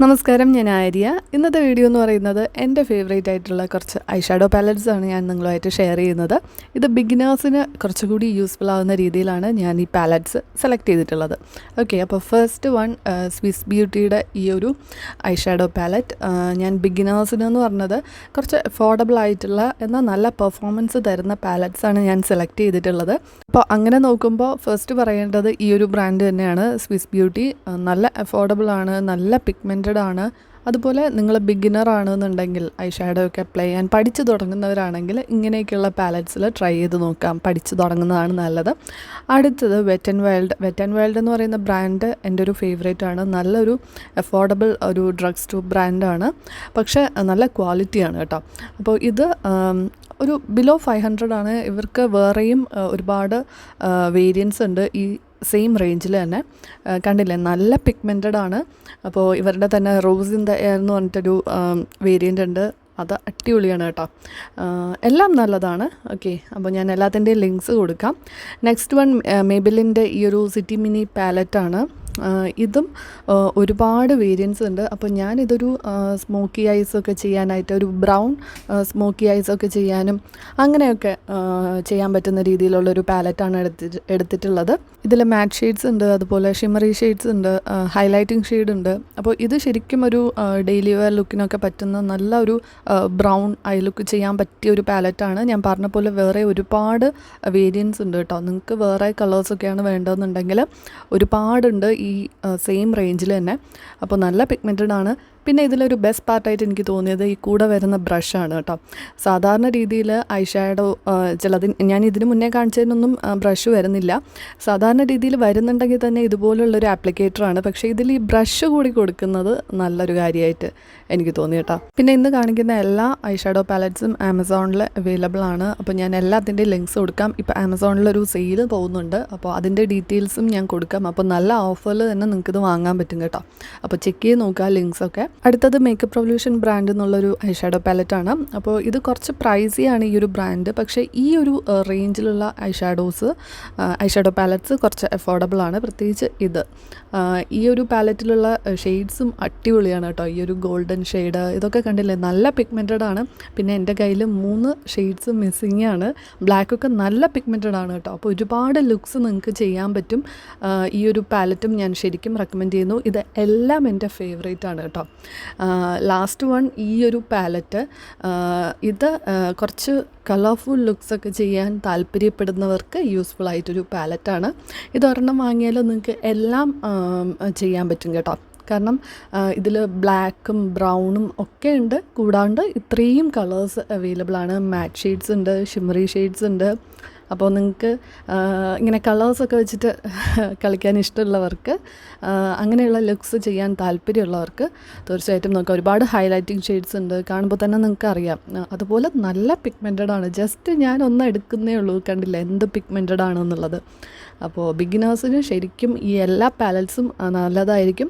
നമസ്കാരം, ഞാൻ ആര്യ. ഇന്നത്തെ വീഡിയോ എന്ന് പറയുന്നത് എൻ്റെ ഫേവറേറ്റ് ആയിട്ടുള്ള കുറച്ച് ഐഷാഡോ പാലറ്റ്സ് ആണ് ഞാൻ നിങ്ങളുമായിട്ട് ഷെയർ ചെയ്യുന്നത്. ഇത് ബിഗിനേഴ്സിന് കുറച്ചുകൂടി യൂസ്ഫുൾ ആവുന്ന രീതിയിലാണ് ഞാൻ ഈ പാലറ്റ്സ് സെലക്ട് ചെയ്തിട്ടുള്ളത്. ഓക്കെ, അപ്പോൾ ഫസ്റ്റ് വൺ സ്വിസ് ബ്യൂട്ടിയുടെ ഈ ഒരു ഐഷാഡോ പാലറ്റ്. ഞാൻ ബിഗിനേഴ്സിന് എന്ന് പറഞ്ഞത് കുറച്ച് അഫോർഡബിൾ ആയിട്ടുള്ള എന്നാൽ നല്ല പെർഫോമൻസ് തരുന്ന പാലറ്റ്സ് ആണ് ഞാൻ സെലക്ട് ചെയ്തിട്ടുള്ളത്. അപ്പോൾ അങ്ങനെ നോക്കുമ്പോൾ ഫസ്റ്റ് പറയേണ്ടത് ഈ ഒരു ബ്രാൻഡ് തന്നെയാണ്, സ്വിസ് ബ്യൂട്ടി. നല്ല അഫോർഡബിൾ ആണ്, നല്ല പിഗ്മെൻറ്റഡ് ആണ്. അതുപോലെ നിങ്ങൾ ബിഗിനർ ആണെന്നുണ്ടെങ്കിൽ ഐഷാഡോ ഒക്കെ അപ്ലൈ ചെയ്യാൻ പഠിച്ചു തുടങ്ങുന്നവരാണെങ്കിൽ ഇങ്ങനെയൊക്കെയുള്ള പാലറ്റ്സിൽ ട്രൈ ചെയ്ത് നോക്കാം. പഠിച്ചു തുടങ്ങുന്നതാണ് നല്ലത്. അടുത്തത് വെറ്റ് ആൻഡ് വൈൽഡ് എന്ന് പറയുന്ന ബ്രാൻഡ് എൻ്റെ ഒരു ഫേവറേറ്റ് ആണ്. നല്ലൊരു അഫോർഡബിൾ ഒരു ഡ്രഗ് സ്റ്റോർ ബ്രാൻഡാണ്, പക്ഷേ നല്ല ക്വാളിറ്റിയാണ് കേട്ടോ. അപ്പോൾ ഇത് ഒരു ബിലോ 500 ആണ്. ഇവർക്ക് വേറെയും ഒരുപാട് വേരിയൻസ് ഉണ്ട് ഈ സെയിം റേഞ്ചിൽ തന്നെ. കണ്ടില്ലേ, നല്ല പിഗ്മെൻറ്റഡ് ആണ്. അപ്പോൾ ഇവരുടെ തന്നെ റോസ് ഇൻ ദ എയർ എന്ന് പറഞ്ഞിട്ടൊരു വേരിയൻ്റ് ഉണ്ട്, അത് അടിപൊളിയാണ് കേട്ടോ. എല്ലാം നല്ലതാണ്. ഓക്കെ, അപ്പോൾ ഞാൻ എല്ലാത്തിൻ്റെയും ലിങ്ക്സ് കൊടുക്കാം. നെക്സ്റ്റ് വൺ മേബിലിൻ്റെ ഈ ഒരു സിറ്റി മിനി പാലറ്റാണ്. ഇതും ഒരുപാട് വേരിയൻസ് ഉണ്ട്. അപ്പോൾ ഞാനിതൊരു സ്മോക്കി ഐസൊക്കെ ചെയ്യാനായിട്ട്, ഒരു ബ്രൗൺ സ്മോക്കി ഐസൊക്കെ ചെയ്യാനും അങ്ങനെയൊക്കെ ചെയ്യാൻ പറ്റുന്ന രീതിയിലുള്ളൊരു പാലറ്റാണ് എടുത്തിട്ടുള്ളത്. ഇതിൽ മാറ്റ് ഷെയ്ഡ്സ് ഉണ്ട്, അതുപോലെ ഷിമറി ഷെയ്ഡ്സ് ഉണ്ട്, ഹൈലൈറ്റിംഗ് ഷെയ്ഡ് ഉണ്ട്. അപ്പോൾ ഇത് ശരിക്കും ഒരു ഡെയിലി വെയർ ലുക്കിനൊക്കെ പറ്റുന്ന നല്ല ഒരു ബ്രൗൺ ഐ ലുക്ക് ചെയ്യാൻ പറ്റിയ ഒരു പാലറ്റാണ്. ഞാൻ പറഞ്ഞ പോലെ വേറെ ഒരുപാട് വേരിയൻസ് ഉണ്ട് കേട്ടോ. നിങ്ങൾക്ക് വേറെ കളേഴ്സൊക്കെയാണ് വേണ്ടതെന്നുണ്ടെങ്കിൽ ഒരുപാടുണ്ട് ഈ സെയിം റേഞ്ചിൽ തന്നെ. അപ്പോൾ നല്ല പിഗ്മെൻറ്റഡ് ആണ്. പിന്നെ ഇതിലൊരു ബെസ്റ്റ് പാർട്ടായിട്ട് എനിക്ക് തോന്നിയത് ഈ കൂടെ വരുന്ന ബ്രഷാണ് കേട്ടോ. സാധാരണ രീതിയിൽ ഐഷാഡോ ഞാൻ ഇതിന് മുന്നേ കാണിച്ചതിനൊന്നും ബ്രഷ് വരുന്നില്ല. സാധാരണ രീതിയിൽ വരുന്നുണ്ടെങ്കിൽ തന്നെ ഇതുപോലുള്ളൊരു ആപ്ലിക്കേറ്ററാണ്. പക്ഷേ ഇതിൽ ഈ ബ്രഷ് കൂടി കൊടുക്കുന്നത് നല്ലൊരു കാര്യമായിട്ട് എനിക്ക് തോന്നി കേട്ടോ. പിന്നെ ഇന്ന് കാണിക്കുന്ന എല്ലാ ഐഷാഡോ പാലറ്റ്സും ആമസോണിൽ അവൈലബിൾ ആണ്. അപ്പോൾ ഞാൻ എല്ലാത്തിൻ്റെയും ലിങ്ക്സ് കൊടുക്കാം. ഇപ്പോൾ ആമസോണിലൊരു സെയിൽ പോകുന്നുണ്ട്, അപ്പോൾ അതിൻ്റെ ഡീറ്റെയിൽസും ഞാൻ കൊടുക്കാം. അപ്പോൾ നല്ല ഓഫറിൽ തന്നെ നിങ്ങൾക്കിത് വാങ്ങാൻ പറ്റും കേട്ടോ. അപ്പോൾ ചെക്ക് ചെയ്ത് നോക്കുക ലിങ്ക്സൊക്കെ. അടുത്തത് മേക്കപ്പ് റെവല്യൂഷൻ ബ്രാൻഡ് എന്നുള്ളൊരു ഐഷാഡോ പാലറ്റാണ്. അപ്പോൾ ഇത് കുറച്ച് പ്രൈസിയാണ് ഈ ഒരു ബ്രാൻഡ്, പക്ഷേ ഈ ഒരു റേഞ്ചിലുള്ള ഐഷാഡോ പാലറ്റ്സ് കുറച്ച് അഫോർഡബിൾ ആണ്. പ്രത്യേകിച്ച് ഇത് ഈ ഒരു പാലറ്റിലുള്ള ഷെയ്ഡ്സും അടിപൊളിയാണ് കേട്ടോ. ഈ ഒരു ഗോൾഡൻ ഷെയ്ഡ് ഇതൊക്കെ കണ്ടില്ലേ, നല്ല പിഗ്മെൻറ്റഡ് ആണ്. പിന്നെ എൻ്റെ കയ്യിൽ 3 ഷെയ്ഡ്സ് മിസ്സിങ് ആണ്. ബ്ലാക്കൊക്കെ നല്ല പിഗ്മെൻറ്റഡ് ആണ് കേട്ടോ. അപ്പോൾ ഒരുപാട് ലുക്സ് നിങ്ങൾക്ക് ചെയ്യാൻ പറ്റും. ഈ ഒരു പാലറ്റും ഞാൻ ശരിക്കും റെക്കമെൻഡ് ചെയ്യുന്നു. ഇത് എല്ലാം എൻ്റെ ഫേവറേറ്റ് ആണ് കേട്ടോ. ലാസ്റ്റ് വൺ ഈ ഒരു പാലറ്റ്. ഇത് കുറച്ച് കളർഫുൾ ലുക്സൊക്കെ ചെയ്യാൻ താല്പര്യപ്പെടുന്നവർക്ക് യൂസ്ഫുൾ ആയിട്ടൊരു പാലറ്റാണ്. ഇതൊരെണ്ണം വാങ്ങിയാലും നിങ്ങൾക്ക് എല്ലാം ചെയ്യാൻ പറ്റും കേട്ടോ. കാരണം ഇതിൽ ബ്ലാക്കും ബ്രൗണും ഒക്കെ ഉണ്ട്. കൂടാണ്ട് ഇത്രയും കളേഴ്സ് അവൈലബിൾ ആണ്. മാറ്റ് ഷെയ്ഡ്സ് ഉണ്ട്, ഷിമറി ഷെയ്ഡ്സ് ഉണ്ട്. അപ്പോൾ നിങ്ങൾക്ക് ഇങ്ങനെ കളേഴ്സൊക്കെ വെച്ചിട്ട് കളിക്കാൻ ഇഷ്ടമുള്ളവർക്ക്, അങ്ങനെയുള്ള ലുക്സ് ചെയ്യാൻ താല്പര്യമുള്ളവർക്ക് തീർച്ചയായിട്ടും നോക്കാം. ഒരുപാട് ഹൈലൈറ്റിംഗ് ഷെയ്ഡ്സ് ഉണ്ട്, കാണുമ്പോൾ തന്നെ നിങ്ങൾക്ക് അറിയാം. അതുപോലെ നല്ല പിഗ്മെൻറ്റഡ് ആണ്. ജസ്റ്റ് ഞാൻ ഒന്ന് എടുക്കുന്നേ ഉള്ളൂ, കണ്ടില്ല എന്ത് പിഗ്മെൻറ്റഡ് ആണെന്നുള്ളത്. അപ്പോൾ ബിഗിനേഴ്സിന് ശരിക്കും ഈ എല്ലാ പാലറ്റ്സും നല്ലതായിരിക്കും.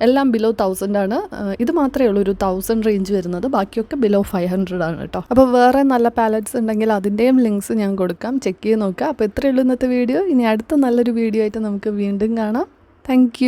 എല്ലാം ബിലോ 1000 ആണ്. ഇത് മാത്രമേ ഉള്ളൂ ഒരു 1000 റേഞ്ച് വരുന്നത്, ബാക്കിയൊക്കെ ബിലോ 500 ആണ് കേട്ടോ. അപ്പോൾ വേറെ നല്ല പാലറ്റ്സ് ഉണ്ടെങ്കിൽ അതിൻ്റെയും ലിങ്ക്സ് ഞാൻ കൊടുക്കാം, ചെക്ക് ചെയ്ത് നോക്കുക. അപ്പോൾ ഇത്രയേ ഉള്ളൂ ഇന്നത്തെ വീഡിയോ. ഇനി അടുത്ത നല്ലൊരു വീഡിയോ ആയിട്ട് നമുക്ക് വീണ്ടും കാണാം. താങ്ക്